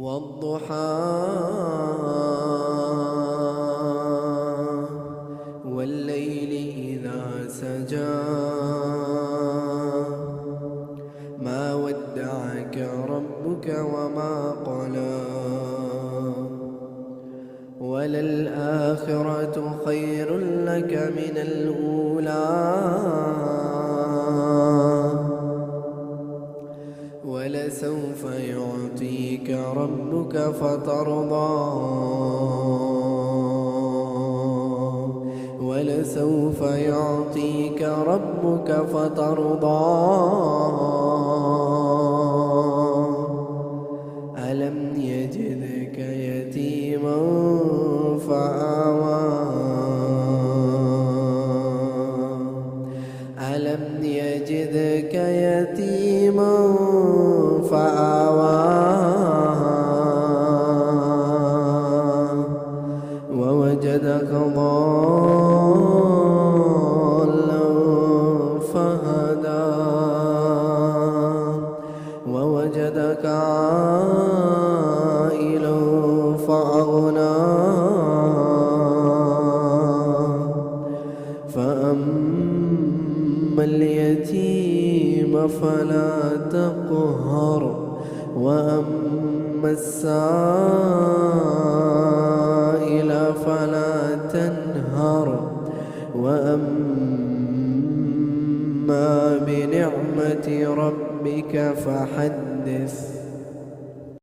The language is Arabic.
والضحى والليل إذا سجى ما ودعك ربك وما قلى وللآخرة خير لك من الأولى ولسوف يعطيك ربك فترضى ولسوف يعطيك ربك فترضى ألم يجدك يتيما فآوى ألم يجدك يتيما فآوى ووجدك ضالا فهدى ووجدك عائلا فأغنى فأما اليتيم فلا تقهر وأما السائل فلا تنهر وأما بنعمة ربك فحدث.